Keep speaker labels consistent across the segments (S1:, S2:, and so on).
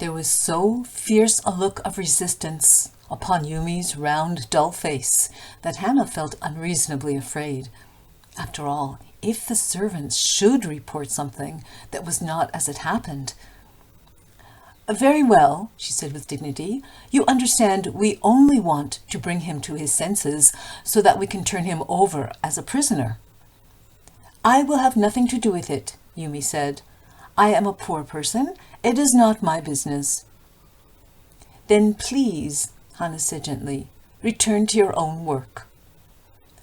S1: There was so fierce a look of resistance upon Yumi's round, dull face that Hannah felt unreasonably afraid. After all, if the servants should report something that was not as it happened... "Very well," she said with dignity. "You understand we only want to bring him to his senses so that we can turn him over as a prisoner." "I will have nothing to do with it," Yumi said. "I am a poor person. It is not my business." "Then please," Hannah said gently, "return to your own work."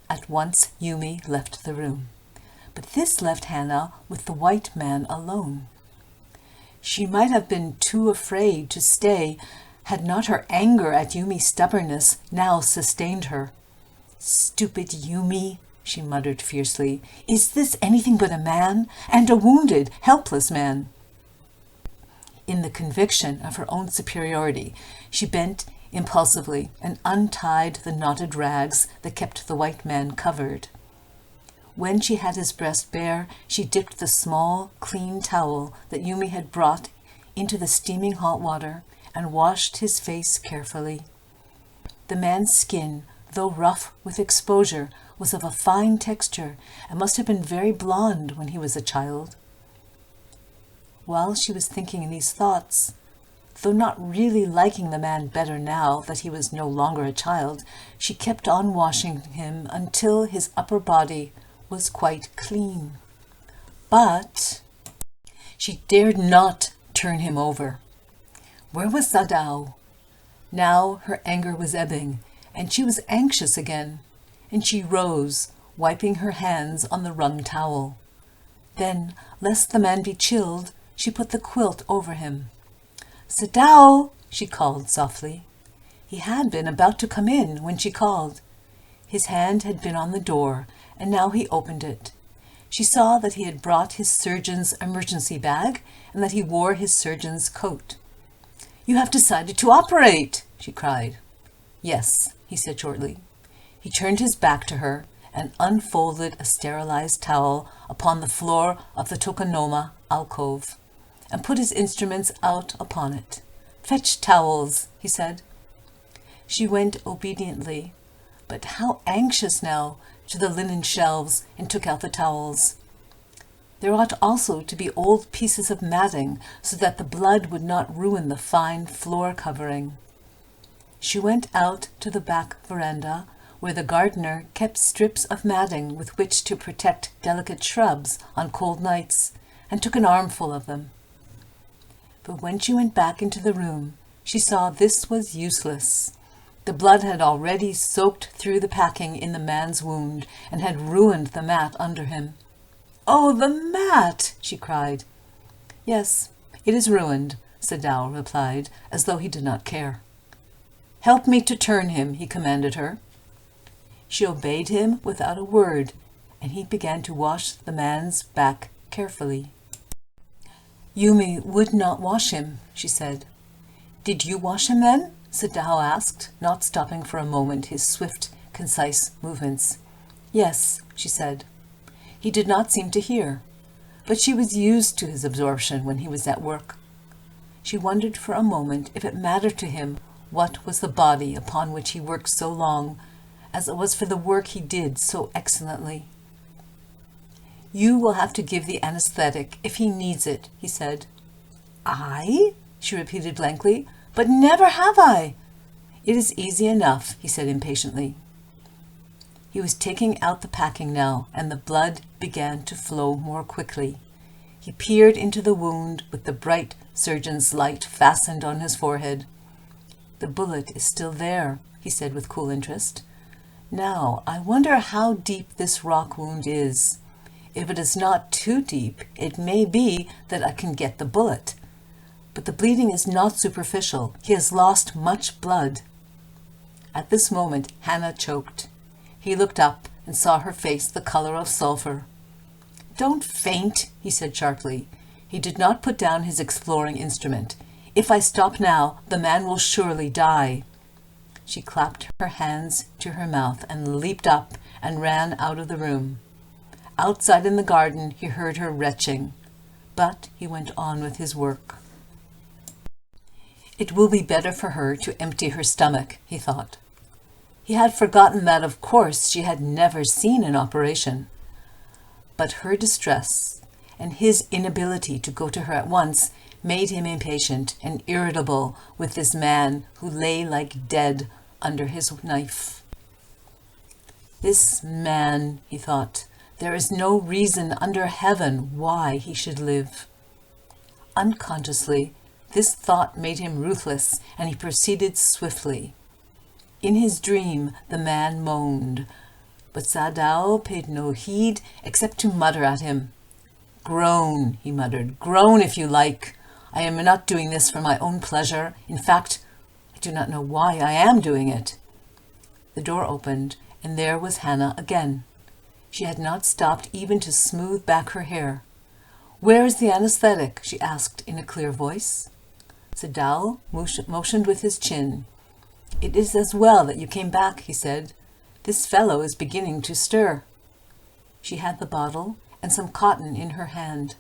S1: At once Yumi left the room, but this left Hannah with the white man alone. She might have been too afraid to stay had not her anger at Yumi's stubbornness now sustained her. "Stupid Yumi," she muttered fiercely. "Is this anything but a man, and a wounded, helpless man?" In the conviction of her own superiority, she bent impulsively and untied the knotted rags that kept the white man covered. When she had his breast bare, she dipped the small, clean towel that Yumi had brought into the steaming hot water and washed his face carefully. The man's skin, though rough with exposure, was of a fine texture and must have been very blond when he was a child. While she was thinking these thoughts, though not really liking the man better now that he was no longer a child, she kept on washing him until his upper body was quite clean. But she dared not turn him over. Where was Sadao? Now her anger was ebbing, and she was anxious again, and she rose, wiping her hands on the wrung towel. Then, lest the man be chilled, she put the quilt over him. "Sadao!" she called softly. He had been about to come in when she called. His hand had been on the door, and now he opened it. She saw that he had brought his surgeon's emergency bag and that he wore his surgeon's coat. "You have decided to operate!" she cried. "Yes," he said shortly. He turned his back to her and unfolded a sterilized towel upon the floor of the tokonoma alcove and put his instruments out upon it. "Fetch towels," he said. She went obediently, but how anxious now, to the linen shelves and took out the towels. There ought also to be old pieces of matting so that the blood would not ruin the fine floor covering. She went out to the back veranda, where the gardener kept strips of matting with which to protect delicate shrubs on cold nights, and took an armful of them. But when she went back into the room, she saw this was useless. The blood had already soaked through the packing in the man's wound and had ruined the mat under him. "Oh, the mat!" she cried. "Yes, it is ruined," Sadao replied, as though he did not care. "Help me to turn him," he commanded her. She obeyed him without a word, and he began to wash the man's back carefully. "Yumi would not wash him," she said. "Did you wash him then?" Sadao asked, not stopping for a moment his swift, concise movements. "Yes," she said. He did not seem to hear, but she was used to his absorption when he was at work. She wondered for a moment if it mattered to him what was the body upon which he worked so long, as it was for the work he did so excellently. "You will have to give the anesthetic if he needs it," he said. "I?" she repeated blankly. "But never have I." "It is easy enough," he said impatiently. He was taking out the packing now, and the blood began to flow more quickly. He peered into the wound with the bright surgeon's light fastened on his forehead. "The bullet is still there," he said with cool interest. "Now, I wonder how deep this rock wound is. If it is not too deep, it may be that I can get the bullet. But the bleeding is not superficial. He has lost much blood." At this moment, Hannah choked. He looked up and saw her face the color of sulfur. "Don't faint," he said sharply. He did not put down his exploring instrument. "If I stop now, the man will surely die." She clapped her hands to her mouth and leaped up and ran out of the room. Outside in the garden, he heard her retching, but he went on with his work. It will be better for her to empty her stomach, he thought. He had forgotten that, of course, she had never seen an operation. But her distress and his inability to go to her at once made him impatient and irritable with this man who lay like dead under his knife. This man, he thought, there is no reason under heaven why he should live. Unconsciously, this thought made him ruthless, and he proceeded swiftly. In his dream, the man moaned, but Sadao paid no heed except to mutter at him. "Groan," he muttered, "groan if you like. I am not doing this for my own pleasure. In fact, I do not know why I am doing it." The door opened, and there was Hannah again. She had not stopped even to smooth back her hair. "Where is the anesthetic?" she asked in a clear voice. Sadao motioned with his chin. "It is as well that you came back," he said. "This fellow is beginning to stir." She had the bottle and some cotton in her hand.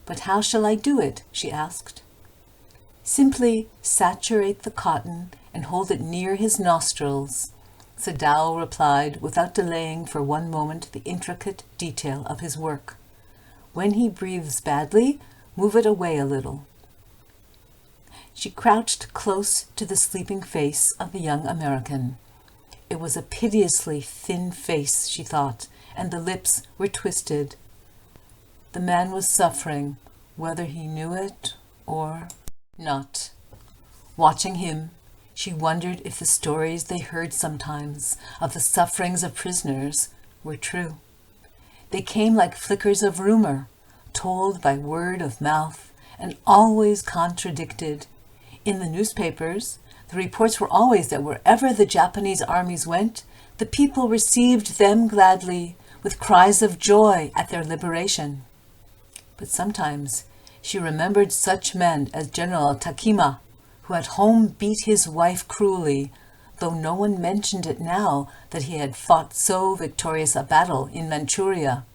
S1: "But how shall I do it?" she asked. "Simply saturate the cotton and hold it near his nostrils," Sadao replied, without delaying for one moment the intricate detail of his work. "When he breathes badly, move it away a little." She crouched close to the sleeping face of the young American. It was a piteously thin face, she thought, and the lips were twisted. The man was suffering, whether he knew it or not. Watching him, she wondered if the stories they heard sometimes of the sufferings of prisoners were true. They came like flickers of rumor, told by word of mouth, and always contradicted. In the newspapers, the reports were always that wherever the Japanese armies went, the people received them gladly, with cries of joy at their liberation. But sometimes she remembered such men as General Takima, who at home beat his wife cruelly, though no one mentioned it now that he had fought so victorious a battle in Manchuria.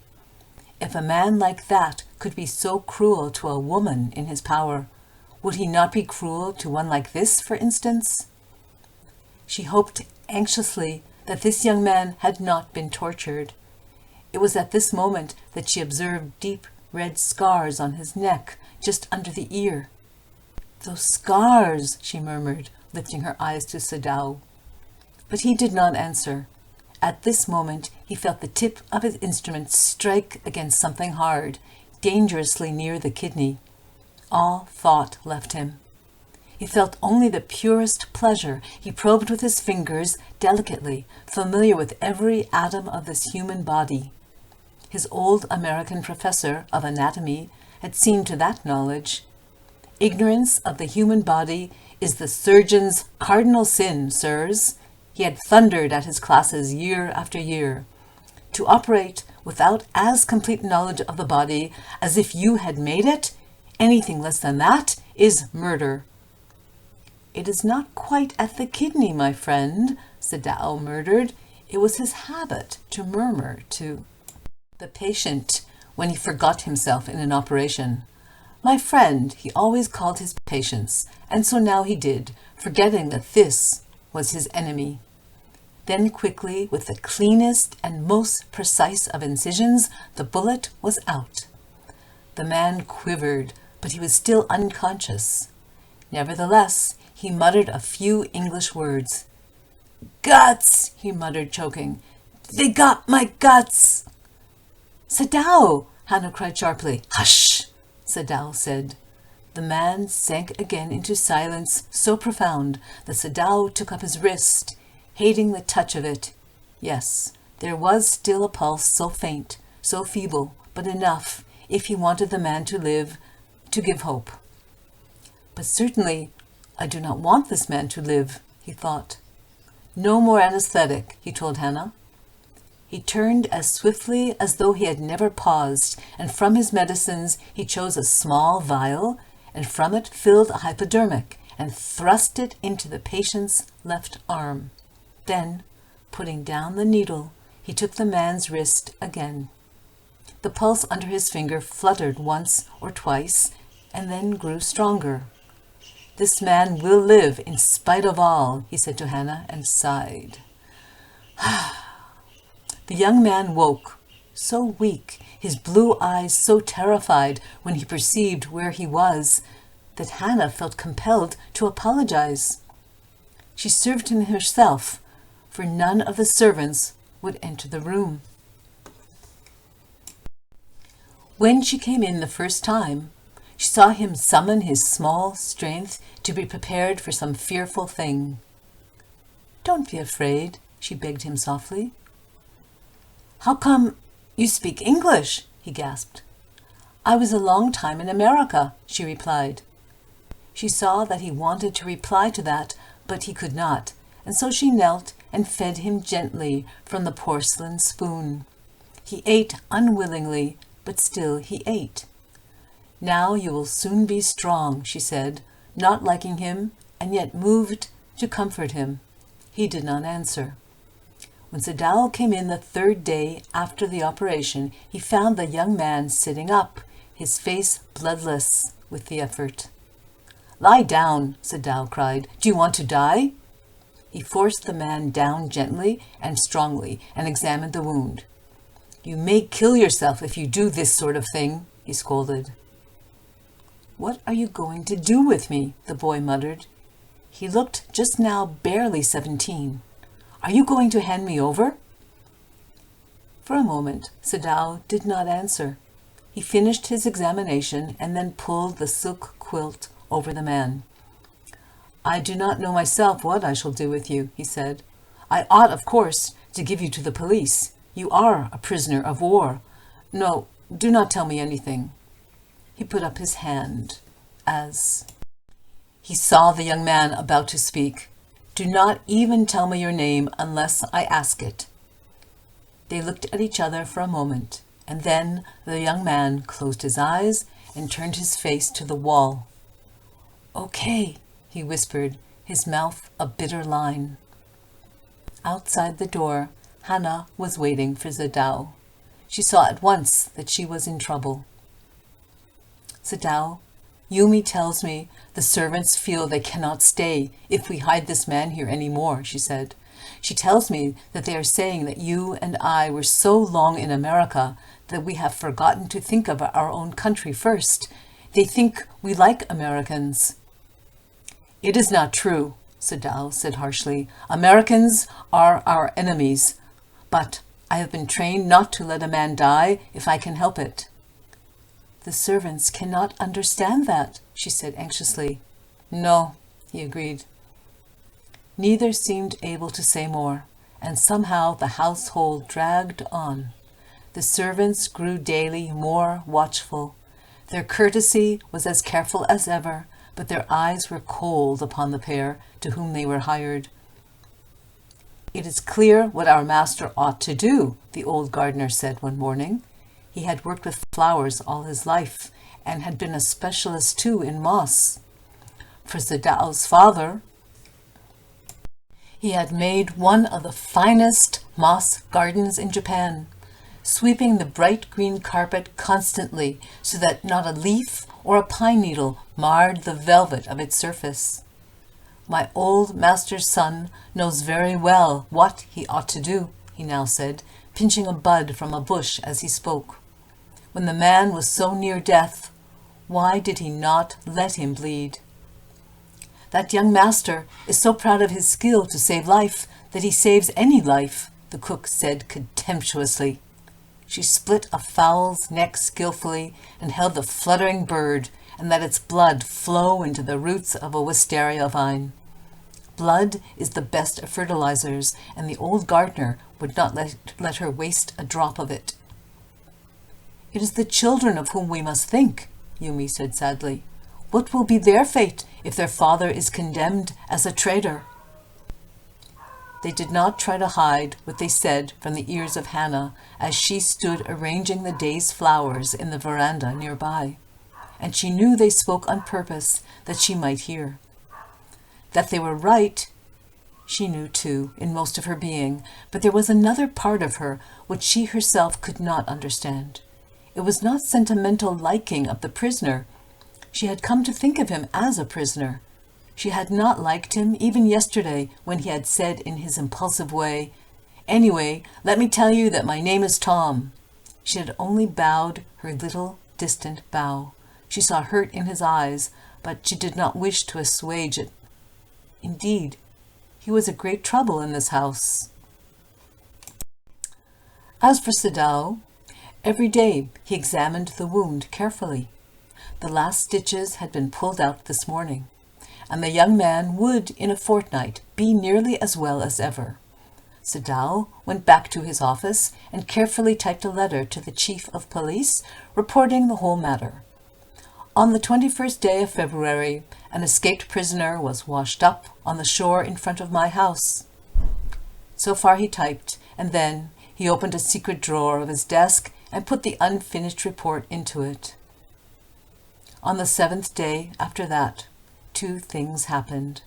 S1: If a man like that could be so cruel to a woman in his power, would he not be cruel to one like this, for instance? She hoped anxiously that this young man had not been tortured. It was at this moment that she observed deep red scars on his neck, just under the ear. "Those scars," she murmured, lifting her eyes to Sadao. But he did not answer. At this moment he felt the tip of his instrument strike against something hard, dangerously near the kidney. All thought left him. He felt only the purest pleasure. He probed with his fingers delicately, familiar with every atom of this human body. His old American professor of anatomy had seen to that knowledge. Ignorance of the human body is the surgeon's cardinal sin, sirs. He had thundered at his classes year after year. To operate without as complete knowledge of the body as if you had made it, anything less than that, is murder. "It is not quite at the kidney, my friend," Sadao murmured. It was his habit to murmur to the patient when he forgot himself in an operation. "My friend," he always called his patients, and so now he did, forgetting that this was his enemy. Then quickly, with the cleanest and most precise of incisions, the bullet was out. The man quivered, but he was still unconscious. Nevertheless, he muttered a few English words. "Guts!" he muttered, choking. "They got my guts!" "Sadao!" Hannah cried sharply. "Hush!" Sadao said. The man sank again into silence so profound that Sadao took up his wrist, hating the touch of it. Yes, there was still a pulse so faint, so feeble, but enough, if he wanted the man to live, to give hope. "But certainly I do not want this man to live," he thought. "No more anesthetic," he told Hannah. He turned as swiftly as though he had never paused, and from his medicines he chose a small vial, and from it filled a hypodermic, and thrust it into the patient's left arm. Then, putting down the needle, he took the man's wrist again. The pulse under his finger fluttered once or twice, and then grew stronger. This man will live in spite of all, he said to Hannah and sighed. The young man woke, so weak, his blue eyes so terrified when he perceived where he was, that Hannah felt compelled to apologize. She served him herself, for none of the servants would enter the room. When she came in the first time, she saw him summon his small strength to be prepared for some fearful thing. "Don't be afraid," she begged him softly. "How come you speak English?" he gasped. "I was a long time in America," she replied. She saw that he wanted to reply to that, but he could not, and so she knelt and fed him gently from the porcelain spoon. He ate unwillingly, but still he ate. "Now you will soon be strong," she said, not liking him and yet moved to comfort him. He did not answer. When Sadao came in the third day after the operation, he found the young man sitting up, his face bloodless with the effort. "Lie down," Sadao cried. "Do you want to die?" He forced the man down gently and strongly and examined the wound. "You may kill yourself if you do this sort of thing," he scolded. "What are you going to do with me?" the boy muttered. He looked just now barely 17. "Are you going to hand me over?" For a moment, Sadao did not answer. He finished his examination and then pulled the silk quilt over the man. "I do not know myself what I shall do with you," he said. "I ought, of course, to give you to the police. You are a prisoner of war. No, do not tell me anything." He put up his hand as he saw the young man about to speak. "Do not even tell me your name unless I ask it." They looked at each other for a moment, and then the young man closed his eyes and turned his face to the wall. "Okay," he whispered, his mouth a bitter line. Outside the door, Hannah was waiting for Sadao. She saw at once that she was in trouble. "Sadao, Yumi tells me the servants feel they cannot stay if we hide this man here any more," she said. "She tells me that they are saying that you and I were so long in America that we have forgotten to think of our own country first. They think we like Americans." "It is not true," Sadao said harshly. "Americans are our enemies, but I have been trained not to let a man die if I can help it." "The servants cannot understand that," she said anxiously. "No," he agreed. Neither seemed able to say more, and somehow the household dragged on. The servants grew daily more watchful. Their courtesy was as careful as ever, but their eyes were cold upon the pair to whom they were hired. "It is clear what our master ought to do," the old gardener said one morning. He had worked with flowers all his life and had been a specialist too in moss. For Sadao's father, he had made one of the finest moss gardens in Japan, sweeping the bright green carpet constantly so that not a leaf or a pine needle marred the velvet of its surface. "My old master's son knows very well what he ought to do," he now said, pinching a bud from a bush as he spoke. "When the man was so near death, why did he not let him bleed? That young master is so proud of his skill to save life that he saves any life," the cook said contemptuously. She split a fowl's neck skillfully and held the fluttering bird and let its blood flow into the roots of a wisteria vine. Blood is the best of fertilizers, and the old gardener would not let her waste a drop of it. "It is the children of whom we must think," Yumi said sadly. "What will be their fate if their father is condemned as a traitor?" They did not try to hide what they said from the ears of Hannah as she stood arranging the day's flowers in the veranda nearby, and she knew they spoke on purpose that she might hear. That they were right, she knew too, in most of her being, but there was another part of her which she herself could not understand. It was not sentimental liking of the prisoner. She had come to think of him as a prisoner. She had not liked him even yesterday when he had said in his impulsive way, "Anyway, let me tell you that my name is Tom." She had only bowed her little distant bow. She saw hurt in his eyes, but she did not wish to assuage it. Indeed, he was a great trouble in this house. As for Sadao, every day he examined the wound carefully. The last stitches had been pulled out this morning, and the young man would, in a fortnight, be nearly as well as ever. Sadao went back to his office and carefully typed a letter to the chief of police, reporting the whole matter. On the 21st day of February, an escaped prisoner was washed up on the shore in front of my house. So far he typed, and then he opened a secret drawer of his desk and put the unfinished report into it. On the 7th day after that, 2 things happened.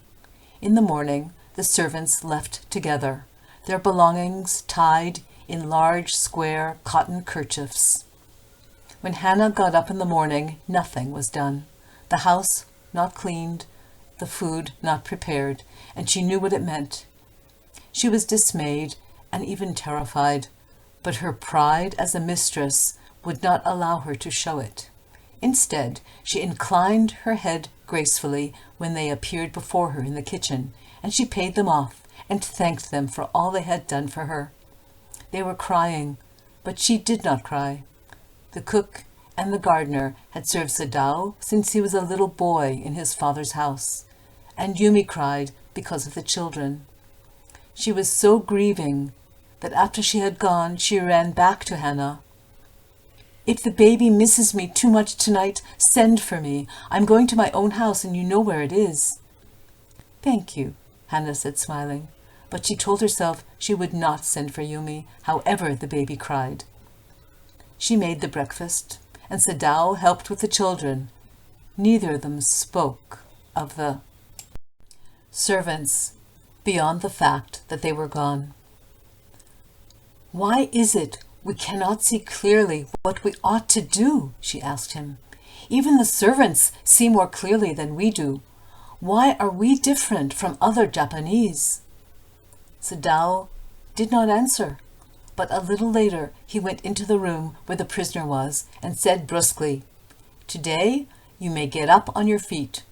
S1: In the morning, the servants left together, their belongings tied in large square cotton kerchiefs. When Hannah got up in the morning, nothing was done. The house not cleaned, the food not prepared, and she knew what it meant. She was dismayed and even terrified, but her pride as a mistress would not allow her to show it. Instead, she inclined her head gracefully when they appeared before her in the kitchen, and she paid them off and thanked them for all they had done for her. They were crying, but she did not cry. The cook and the gardener had served Sadao since he was a little boy in his father's house, and Yumi cried because of the children. She was so grieving that after she had gone, she ran back to Hannah. "If the baby misses me too much tonight, send for me. I'm going to my own house and you know where it is." "Thank you," Hannah said, smiling, but she told herself she would not send for Yumi, however the baby cried. She made the breakfast, and Sadao helped with the children. Neither of them spoke of the servants beyond the fact that they were gone. "Why is it we cannot see clearly what we ought to do?" she asked him. "Even the servants see more clearly than we do. Why are we different from other Japanese?" Sadao did not answer, but a little later he went into the room where the prisoner was and said brusquely, "Today you may get up on your feet.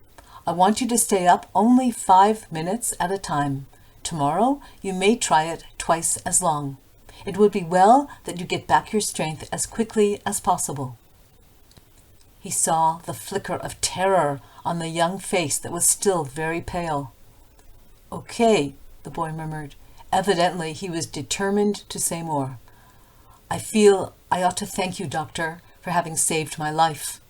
S1: I want you to stay up only 5 minutes at a time. Tomorrow you may try it twice as long. It would be well that you get back your strength as quickly as possible." He saw the flicker of terror on the young face that was still very pale. "Okay," the boy murmured. Evidently he was determined to say more. "I feel I ought to thank you, doctor, for having saved my life."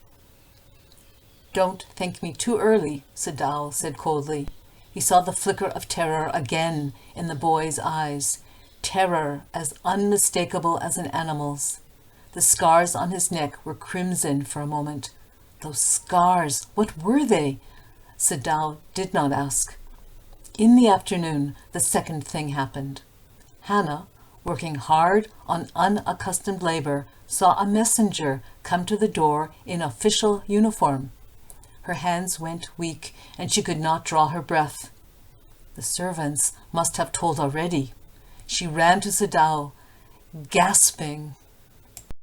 S1: "Don't thank me too early," Sadao said coldly. He saw the flicker of terror again in the boy's eyes, terror as unmistakable as an animal's. The scars on his neck were crimson for a moment. Those scars, what were they? Sadao did not ask. In the afternoon, the second thing happened. Hannah, working hard on unaccustomed labor, saw a messenger come to the door in official uniform. Her hands went weak, and she could not draw her breath. The servants must have told already. She ran to Sadao, gasping.